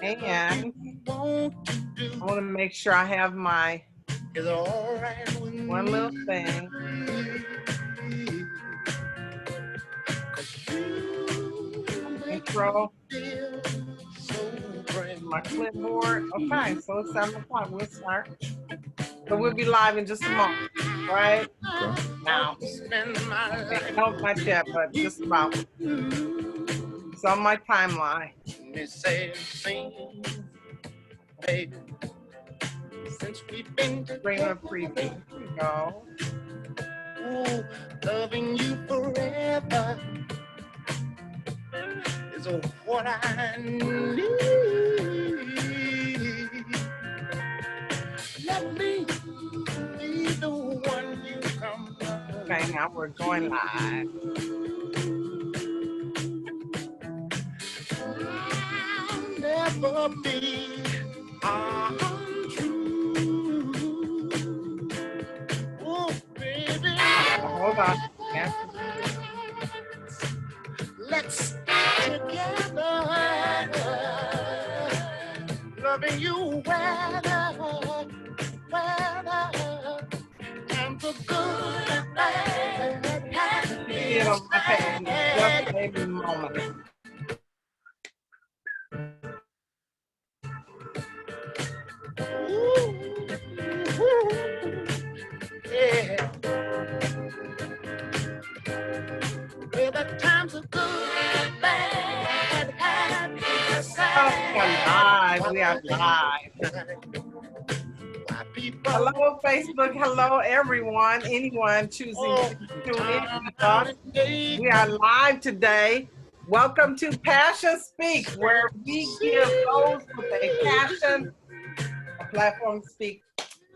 And I want to make sure I have my one little thing. Intro. My clipboard. Okay, so it's 7 o'clock. We'll start. So we'll be live in just a moment, right? Okay. Now. Okay, no, not yet, but just about. It's on my timeline. Since we've been bring a preview. Here we go. Ooh, loving you forever is what I need. Let me be the one you come. Okay, now we're going live. I'll never be untrue. Oh, baby. Hold on. Yeah. Let's stay together. Loving you weather, and the good and bad. Happy on my page. Just maybe a moment. Yeah. Well, the times are good and bad, happy and sad. We are live. Hello, Facebook. Hello, everyone. Anyone choosing to tune in with us. We are live today. Welcome to Passion Speaks, where we give those with a passion a platform to speak.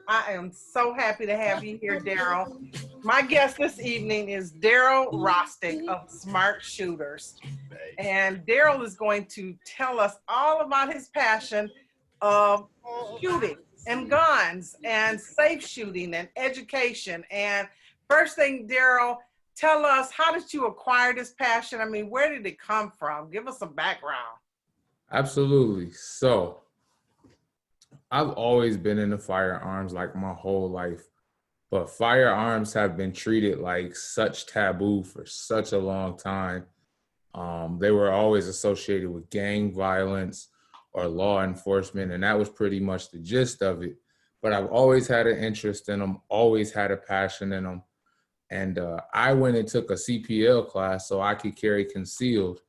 I am so happy to have you here, Daryle. My guest this evening is Daryle Rostic of Smart Shooters. And Daryle is going to tell us all about his passion of shooting and guns and safe shooting and education. And first thing, Daryle, tell us, how did you acquire this passion? I mean, where did it come from? Give us some background. Absolutely. So I've always been into firearms like my whole life, but firearms have been treated like such taboo for such a long time. They were always associated with gang violence or law enforcement, and that was pretty much the gist of it. But I've always had an interest in them, always had a passion in them. And I went and took a CPL class so I could carry concealed.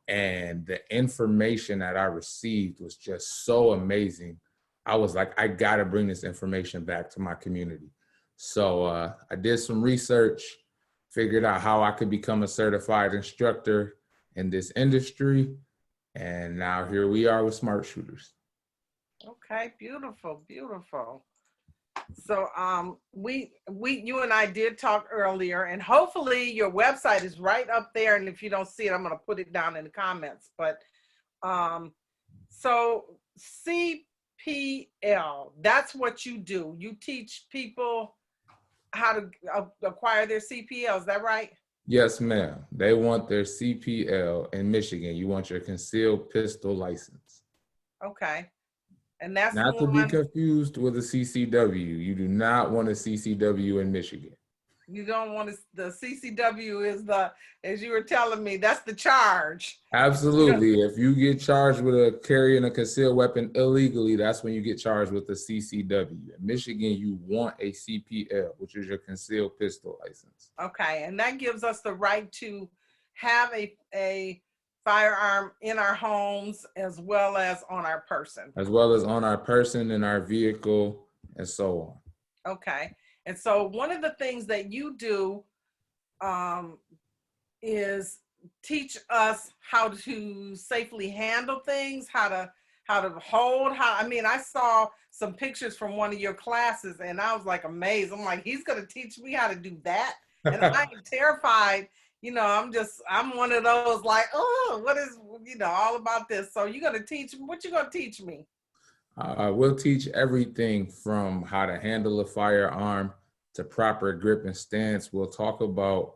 And the information that I received was just so amazing. I was like, I gotta bring this information back to my community. So I did some research, figured out how I could become a certified instructor in this industry. And now here we are with Smart Shooters. Okay, beautiful, beautiful. So you and I did talk earlier, and hopefully your website is right up there. And if you don't see it, I'm going to put it down in the comments. But so CPL, that's what you do. You teach people how to acquire their CPL. Is that right? Yes, ma'am. They want their CPL in Michigan. You want your concealed pistol license. Okay. And that's not to be confused with a CCW. You do not want a CCW in Michigan. You don't want to, the CCW is the, as you were telling me, that's the charge. Absolutely. If you get charged with carrying a concealed weapon illegally, that's when you get charged with the CCW. In Michigan, you want a CPL, which is your concealed pistol license. Okay, and that gives us the right to have a firearm in our homes as well as on our person. As well as on our person, in our vehicle, and so on. Okay, and so one of the things that you do is teach us how to safely handle things, how to hold, I mean, I saw some pictures from one of your classes and I was like amazed. I'm like, he's going to teach me how to do that. And I'm terrified, you know, I'm one of those like, oh, what is, you know, all about this. So you're going to teach, what you going to teach me? We'll teach everything from how to handle a firearm to proper grip and stance. We'll talk about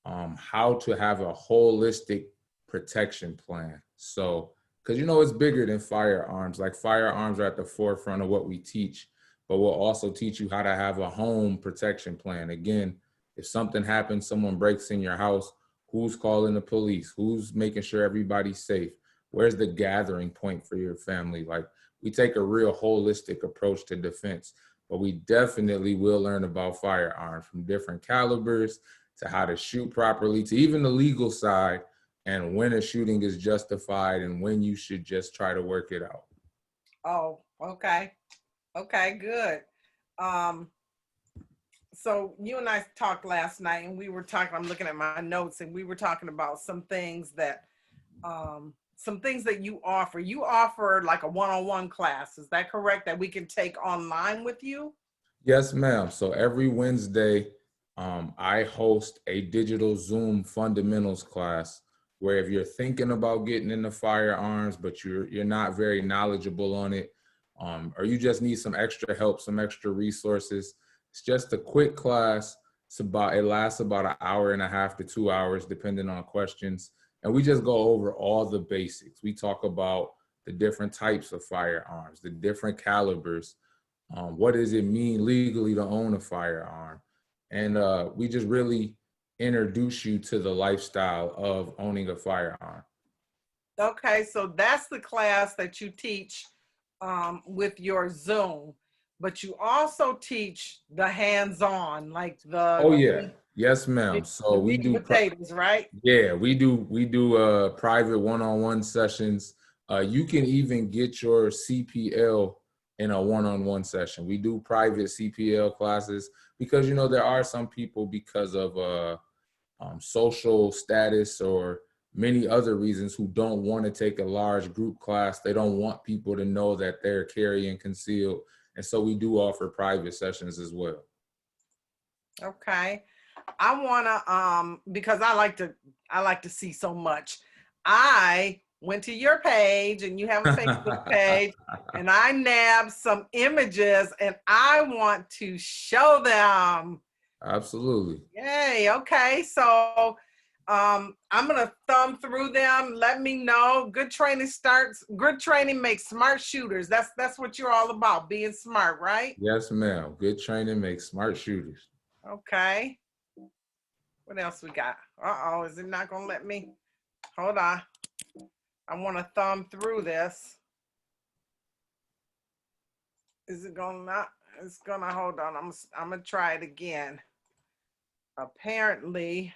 how to have a holistic protection plan. So because you know it's bigger than firearms. Like firearms are at the forefront of what we teach, but we'll also teach you how to have a home protection plan. Again, if something happens, someone breaks in your house, who's calling the police? Who's making sure everybody's safe? Where's the gathering point for your family? Like, we take a real holistic approach to defense, but we definitely will learn about firearms from different calibers to how to shoot properly to even the legal side and when a shooting is justified and when you should just try to work it out. Oh, okay. Okay, good. Um, so you and I talked last night and we were talking, I'm looking at my notes and we were talking about some things that you offer. You offer like a one-on-one class. Is that correct? That we can take online with you? Yes, ma'am. So every Wednesday, I host a digital Zoom fundamentals class where if you're thinking about getting into firearms, but you're not very knowledgeable on it, or you just need some extra help, some extra resources, it's just a quick class. It lasts about an hour and a half to 2 hours, depending on questions. And we just go over all the basics. We talk about the different types of firearms, the different calibers, what does it mean legally to own a firearm? And we just really introduce you to the lifestyle of owning a firearm. Okay, so that's the class that you teach with your Zoom, but you also teach the hands-on, like Oh yeah, yes, ma'am. So the we meat and do, potatoes, right? yeah, we do private one-on-one sessions. You can even get your CPL in a one-on-one session. We do private CPL classes because you know there are some people because of social status or many other reasons who don't want to take a large group class. They don't want people to know that they're carrying concealed. And so we do offer private sessions as well. Okay. I wanna because I like to see so much. I went to your page and you have a Facebook page and I nabbed some images and I want to show them. Absolutely. Yay. Okay. So I'm gonna thumb through them. Let me know. Good training makes smart shooters. That's what you're all about, being smart, right? Yes, ma'am. Good training makes smart shooters. Okay. What else we got? Uh-oh, is it not gonna let me? Hold on. I want to thumb through this. Is it gonna not? It's gonna, hold on. I'm gonna try it again. Apparently,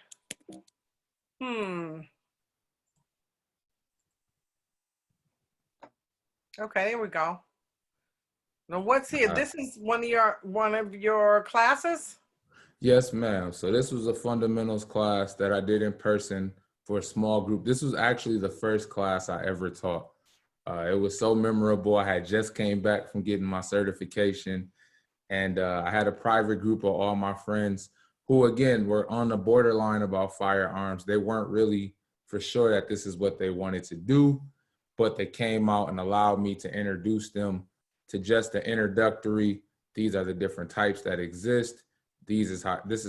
okay, there we go. Now what's here? This is one of your classes? Yes, ma'am. So this was a fundamentals class that I did in person for a small group. This was actually the first class I ever taught. It was so memorable. I had just came back from getting my certification, and I had a private group of all my friends who, again, were on the borderline about firearms. They weren't really for sure that this is what they wanted to do, but they came out and allowed me to introduce them to just the introductory. These are the different types that exist. This is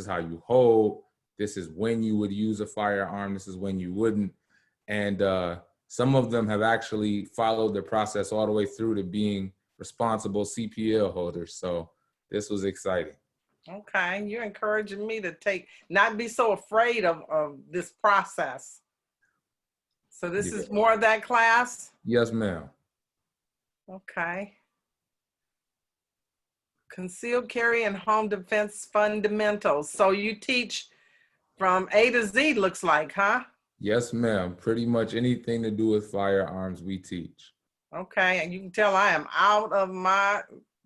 how you hold. This is when you would use a firearm. This is when you wouldn't. And some of them have actually followed the process all the way through to being responsible CPL holders. So this was exciting. Okay, you're encouraging me to not be so afraid of this process. So this is more of that class? Yes, ma'am. Okay. Concealed carry and home defense fundamentals. So you teach from A to Z, looks like, huh? Yes, ma'am. Pretty much anything to do with firearms, we teach. Okay, and you can tell I am out of my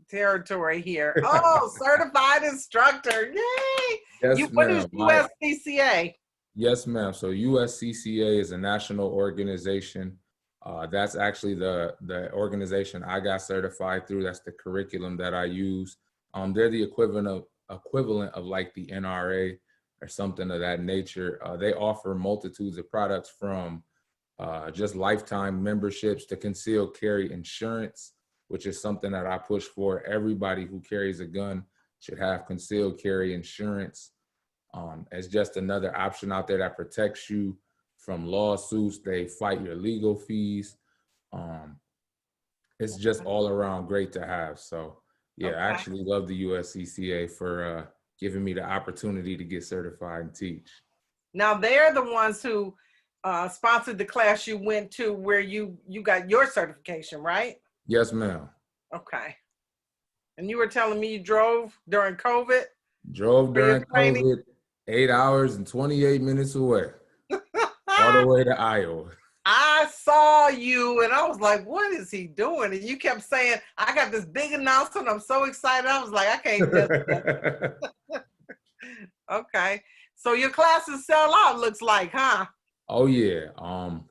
territory here. Oh, certified instructor. Yay! Yes, What is ma'am. USCCA? Yes, ma'am. So USCCA is a national organization. That's actually the organization I got certified through. That's the curriculum that I use. They're the equivalent of like the NRA or something of that nature. They offer multitudes of products from just lifetime memberships to concealed carry insurance, which is something that I push for. Everybody who carries a gun should have concealed carry insurance. As just another option out there that protects you from lawsuits. They fight your legal fees. It's just all around great to have. So yeah, I Okay. actually love the USCCA for giving me the opportunity to get certified and teach. Now they're the ones who sponsored the class you went to where you got your certification, right? Yes, ma'am. Okay. And you were telling me you drove during COVID Drove for your during training? COVID, 8 hours and 28 minutes away, all the way to Iowa. I saw you and I was like, what is he doing? And you kept saying, I got this big announcement. I'm so excited. I was like, I can't miss that. Okay. So your classes sell out, looks like, huh? Oh yeah.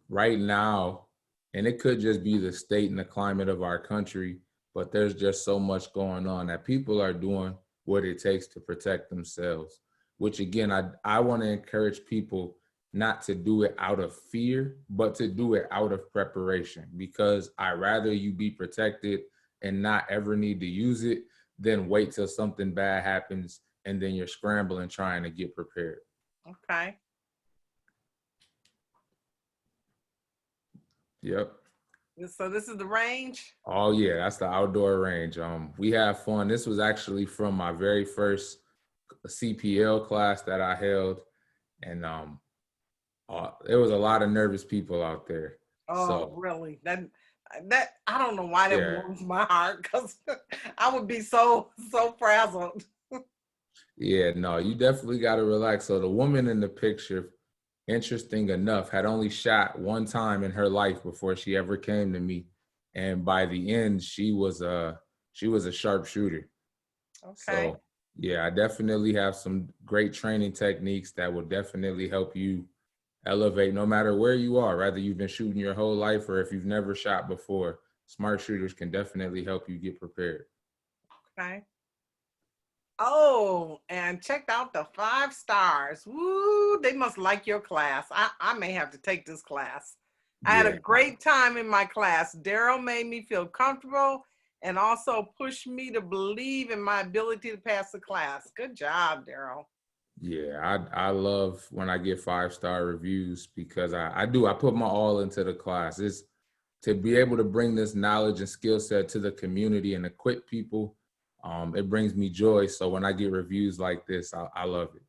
Right now, and it could just be the state and the climate of our country, but there's just so much going on that people are doing what it takes to protect themselves, which again, I want to encourage people not to do it out of fear, but to do it out of preparation, because I rather you be protected and not ever need to use it than wait till something bad happens and then you're scrambling trying to get prepared. Okay. Yep. So this is the range? Oh yeah, that's the outdoor range. We have fun. This was actually from my very first CPL class that I held, and there was a lot of nervous people out there. Oh, So really? That I don't know why that yeah, warms my heart, because I would be so frazzled. yeah, no, you definitely got to relax. So the woman in the picture, interesting enough, had only shot one time in her life before she ever came to me, and by the end, she was a sharpshooter. Okay. So yeah, I definitely have some great training techniques that will definitely help you elevate no matter where you are, whether you've been shooting your whole life or if you've never shot before. Smart shooters can definitely help you get prepared. Okay. Oh, and checked out the 5 stars. Woo, they must like your class. I may have to take this class. I had a Yeah. great time in my class. Daryle made me feel comfortable and also pushed me to believe in my ability to pass the class. Good job, Daryle. Yeah, I love when I get 5-star reviews because I put my all into the class. It's to be able to bring this knowledge and skill set to the community and equip people. It brings me joy. So when I get reviews like this, I love it.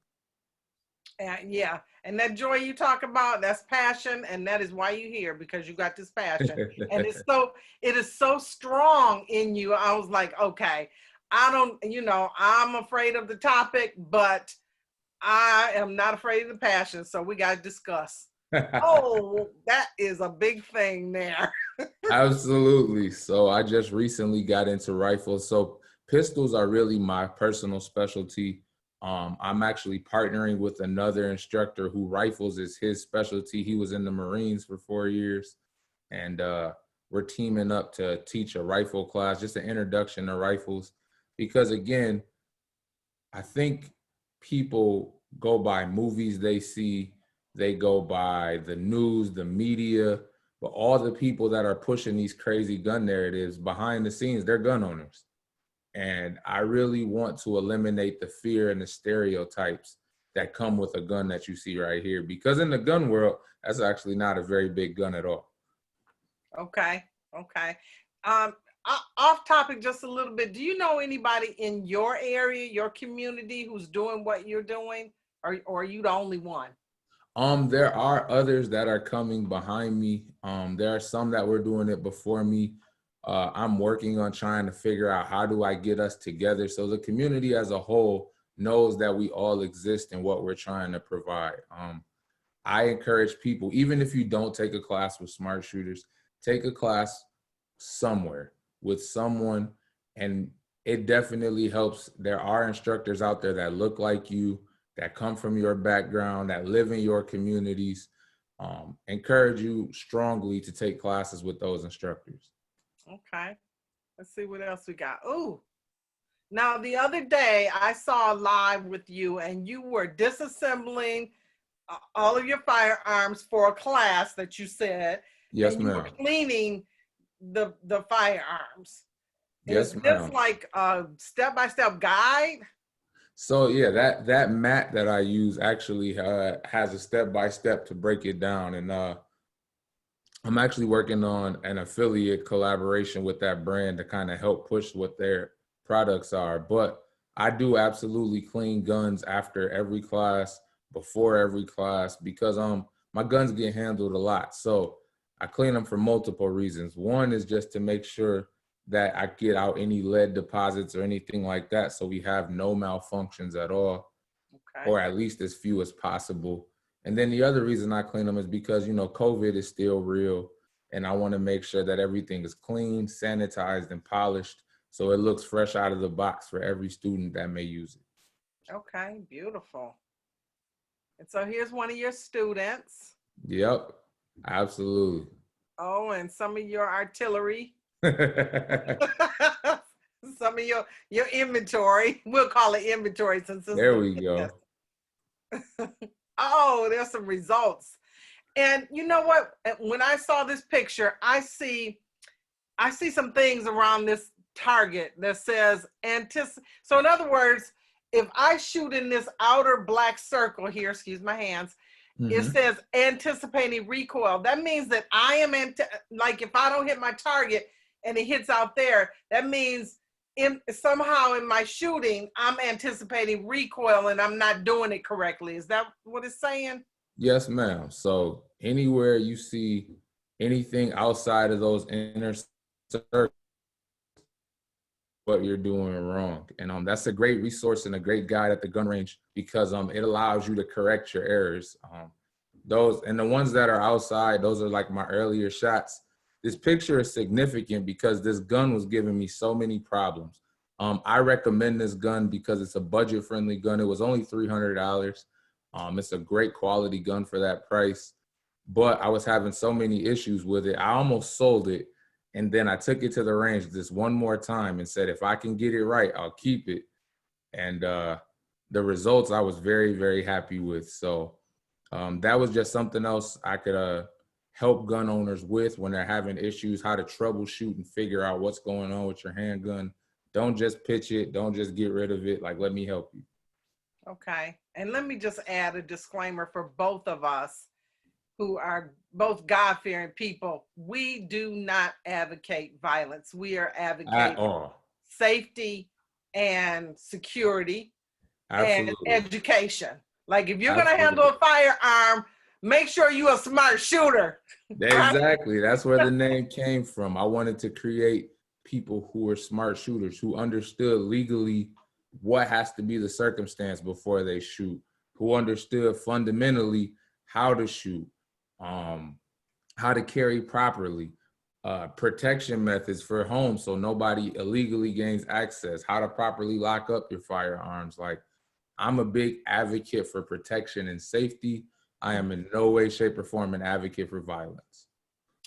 And yeah, and that joy you talk about, that's passion, and that is why you're here, because you got this passion. And it is so strong in you. I was like, okay, I'm afraid of the topic, but I am not afraid of the passion. So we got to discuss. Oh, that is a big thing there. Absolutely. So I just recently got into rifles. So pistols are really my personal specialty. I'm actually partnering with another instructor who rifles is his specialty. He was in the Marines for 4 years, and we're teaming up to teach a rifle class, just an introduction to rifles. Because again, I think people go by movies they see, they go by the news, the media, but all the people that are pushing these crazy gun narratives behind the scenes, they're gun owners. And I really want to eliminate the fear and the stereotypes that come with a gun that you see right here. Because in the gun world, that's actually not a very big gun at all. Okay. Okay. Um, Off topic just a little bit. Do you know anybody in your area, your community, who's doing what you're doing, or are you the only one? There are others that are coming behind me. There are some that were doing it before me. I'm working on trying to figure out how do I get us together so the community as a whole knows that we all exist in what we're trying to provide. I encourage people, even if you don't take a class with smart shooters, take a class somewhere with someone, and it definitely helps. There are instructors out there that look like you, that come from your background, that live in your communities. Encourage you strongly to take classes with those instructors. Okay. Let's see what else we got. Ooh. Now, the other day I saw live with you and you were disassembling all of your firearms for a class that you said, Yes, and you were ma'am. cleaning the firearms. Is Yes, this ma'am. like a step-by-step guide? So yeah, that mat that I use actually has a step by step to break it down, and I'm actually working on an affiliate collaboration with that brand to kind of help push what their products are. But I do absolutely clean guns after every class, before every class, because my guns get handled a lot. So I clean them for multiple reasons. One is just to make sure that I get out any lead deposits or anything like that, so we have no malfunctions at all, Okay. or at least as few as possible. And then the other reason I clean them is because, COVID is still real. And I want to make sure that everything is clean, sanitized, and polished, so it looks fresh out of the box for every student that may use it. Okay, beautiful. And so here's one of your students. Yep, absolutely. Oh, and some of your artillery. Some of your inventory. We'll call it inventory since this There is we go. Oh, there's some results. And you know what? When I saw this picture, I see some things around this target that says anticipate. So in other words, if I shoot in this outer black circle here, excuse my hands, it says anticipating recoil. That means that I am like if I don't hit my target and it hits out there, that means somehow in my shooting, I'm anticipating recoil and I'm not doing it correctly. Is that what it's saying? Yes, ma'am. So anywhere you see anything outside of those inner circles, what you're doing wrong. And that's a great resource and a great guide at the gun range, because it allows you to correct your errors. Those, and the ones that are outside, those are like my earlier shots. This picture is significant because this gun was giving me so many problems. I recommend this gun because it's a budget-friendly gun. It was only $300. It's a great quality gun for that price, but I was having so many issues with it. I almost sold it. And then I took it to the range just one more time and said, if I can get it right, I'll keep it. And the results I was very, very happy with. So that was just something else I could help gun owners with when they're having issues, how to troubleshoot and figure out what's going on with your handgun. Don't just pitch it. Don't just get rid of it. Like, let me help you. Okay. And let me just add a disclaimer for both of us who are both God-fearing people. We do not advocate violence. We are advocating safety and security. Absolutely. And education. Like if you're going to handle a firearm, make sure you're a smart shooter. Exactly. That's where the name came from. I wanted to create people who were smart shooters, who understood legally what has to be the circumstance before they shoot, who understood fundamentally how to shoot, how to carry properly, protection methods for home so nobody illegally gains access, how to properly lock up your firearms. Like, I'm a big advocate for protection and safety. I am in no way, shape, or form an advocate for violence.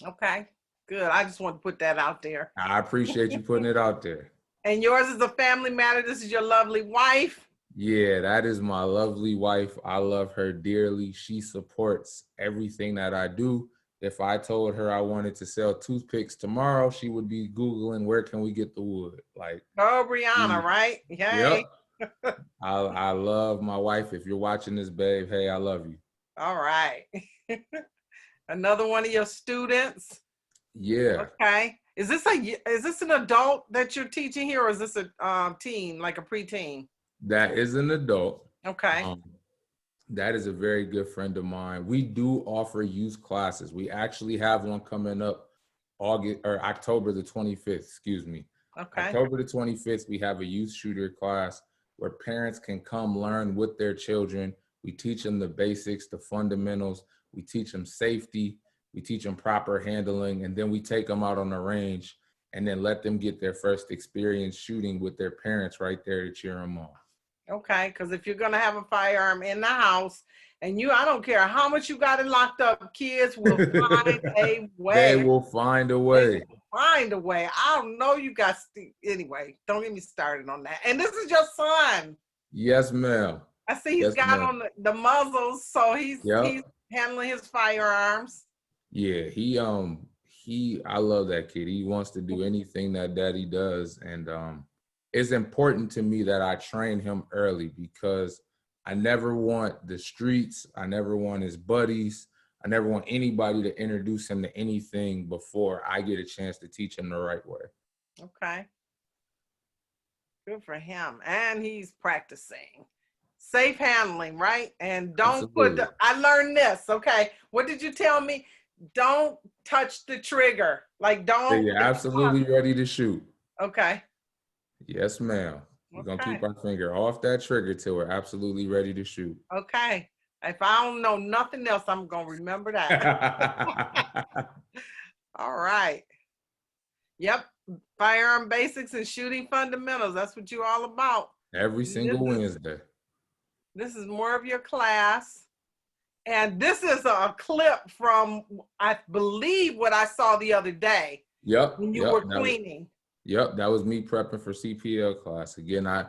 Okay, good. I just want to put that out there. I appreciate you putting it out there. And yours is a family matter. This is your lovely wife. Yeah, that is my lovely wife. I love her dearly. She supports everything that I do. If I told her I wanted to sell toothpicks tomorrow, she would be Googling, where can we get the wood? Like, oh, Brianna, right? Yay. Yep. I love my wife. If you're watching this, babe, hey, I love you. All right. Another one of your students. Yeah. Okay. Is this an adult that you're teaching here, or is this a teen, like a preteen? That is an adult. Okay. That is a very good friend of mine. We do offer youth classes. We actually have one coming up October the 25th, excuse me. Okay. October the 25th, we have a youth shooter class where parents can come learn with their children. We teach them the basics, the fundamentals. We teach them safety. We teach them proper handling. And then we take them out on the range and then let them get their first experience shooting with their parents right there to cheer them on. Okay, because if you're going to have a firearm in the house, and I don't care how much you got it locked up, kids will find a way. They will find a way. Find a way. I don't know, you got, anyway, don't get me started on that. And this is your son. Yes, ma'am. I see he's got on the muzzles, so he's handling his firearms. Yeah, I love that kid. He wants to do anything that daddy does. And it's important to me that I train him early, because I never want the streets. I never want his buddies. I never want anybody to introduce him to anything before I get a chance to teach him the right way. Okay. Good for him. And he's practicing. Safe handling, right? And don't Absolutely. I learned this, okay? What did you tell me? Don't touch the trigger. Like, So don't. you're absolutely ready to shoot. Okay. Yes, ma'am. We're going to keep Okay. our finger off that trigger till we're absolutely ready to shoot. Okay. If I don't know nothing else, I'm going to remember that. All right. Yep. Firearm basics and shooting fundamentals. That's what you're all about. Every single Wednesday. This is more of your class. And this is a clip from, I believe, what I saw the other day. Yep. When you were cleaning. That was me prepping for CPL class. Again, I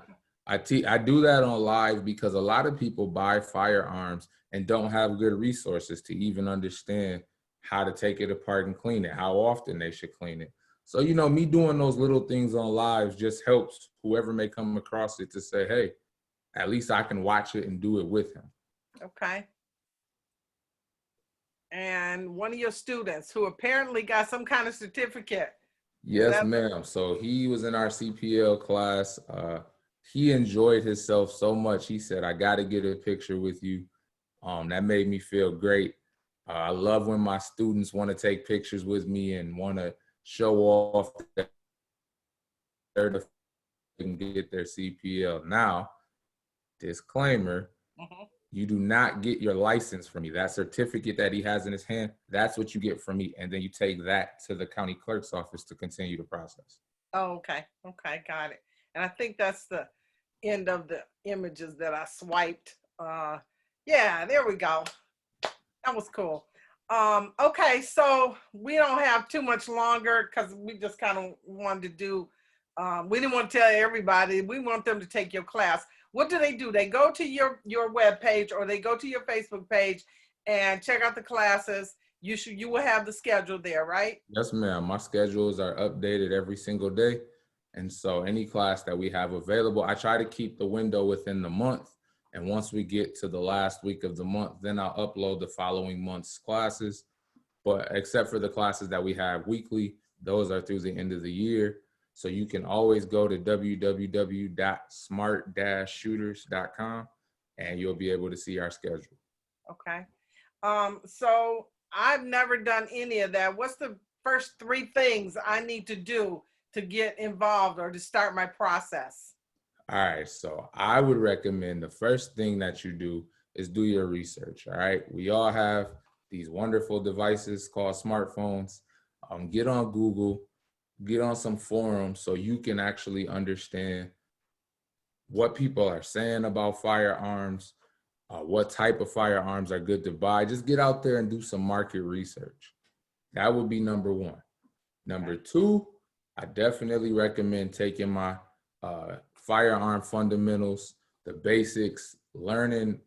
do that on live because a lot of people buy firearms and don't have good resources to even understand how to take it apart and clean it, how often they should clean it. So, you know, me doing those little things on live just helps whoever may come across it to say, hey, at least I can watch it and do it with him. Okay. And one of your students who apparently got some kind of certificate. Yes, ma'am. So he was in our CPL class. He enjoyed himself so much. He said, I got to get a picture with you. That made me feel great. I love when my students want to take pictures with me and want to show off that they can get their CPL. Now, disclaimer, you do not get your license from me. That certificate that he has in his hand, that's what you get from me. And then you take that to the county clerk's office to continue the process. Oh, okay. Okay, got it. And I think that's the end of the images that I swiped. Yeah, there we go. That was cool. Okay, so we don't have too much longer because we just kind of wanted to do, we didn't want to tell everybody, we want them to take your class. What do? They go to your web page or they go to your Facebook page and check out the classes. You will have the schedule there, right? Yes, ma'am. My schedules are updated every single day. And so any class that we have available, I try to keep the window within the month. And once we get to the last week of the month, then I'll upload the following month's classes. But except for the classes that we have weekly, those are through the end of the year. So you can always go to www.smart-shooters.com and you'll be able to see our schedule. Okay. So I've never done any of that. What's the first 3 things I need to do to get involved or to start my process? All right. So I would recommend the first thing that you do is do your research. All right. We all have these wonderful devices called smartphones. Get on Google, get on some forums so you can actually understand what people are saying about firearms, what type of firearms are good to buy. Just get out there and do some market research. That would be number 1. Number 2, I definitely recommend taking my firearm fundamentals, the basics, learning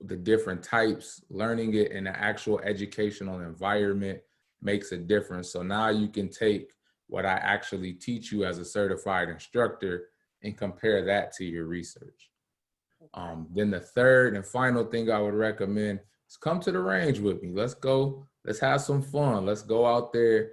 the different types, learning it in an actual educational environment makes a difference. So now you can take what I actually teach you as a certified instructor and compare that to your research. Then the third and final thing I would recommend is come to the range with me. Let's go. Let's have some fun. Let's go out there.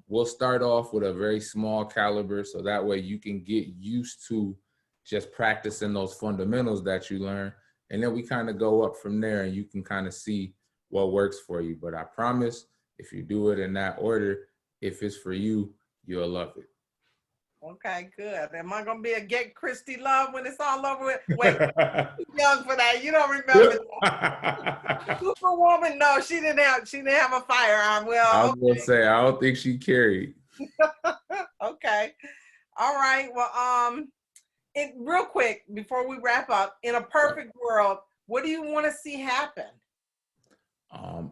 We'll start off with a very small caliber so that way you can get used to just practicing those fundamentals that you learn. And then we kind of go up from there and you can kind of see what works for you. But I promise if you do it in that order, if it's for you, you'll love it. Okay, good. Am I gonna be a Get Christy Love when it's all over with? Wait, too young for that. You don't remember that. Superwoman? No, she didn't have a firearm. Well, I was gonna say I don't think she carried. Okay. All right. Well, real quick before we wrap up, in a perfect world, what do you want to see happen?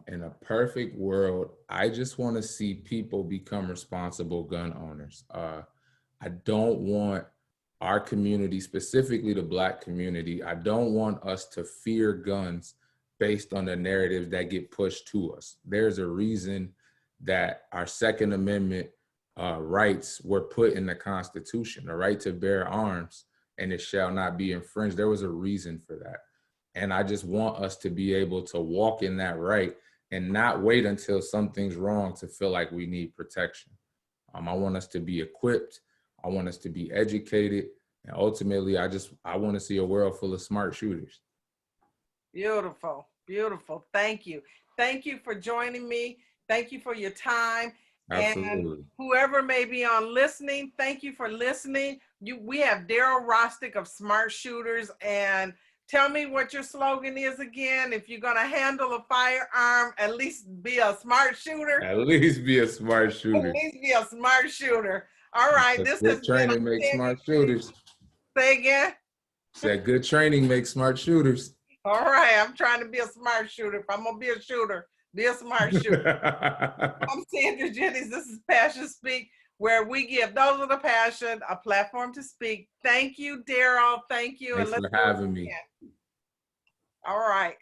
In a perfect world, I just want to see people become responsible gun owners. I don't want our community, specifically the Black community, I don't want us to fear guns based on the narratives that get pushed to us. There's a reason that our Second Amendment rights were put in the Constitution, the right to bear arms, and it shall not be infringed. There was a reason for that. And I just want us to be able to walk in that right and not wait until something's wrong to feel like we need protection. I want us to be equipped. I want us to be educated. And ultimately, I want to see a world full of smart shooters. Beautiful, beautiful. Thank you. Thank you for joining me. Thank you for your time. Absolutely. And whoever may be on listening, thank you for listening. We have Daryle Rostic of Smart Shooters. And tell me what your slogan is again. If you're going to handle a firearm, at least be a smart shooter. At least be a smart shooter. At least be a smart shooter. All right. This good has training been makes smart shooters. Say again. Said good training makes smart shooters. All right. I'm trying to be a smart shooter. If I'm going to be a shooter, be a smart shooter. I'm Sandra Jennings. This is Passion Speak, where we give those with a passion a platform to speak. Thank you, Daryle. Thank you. Thanks for having me. All right.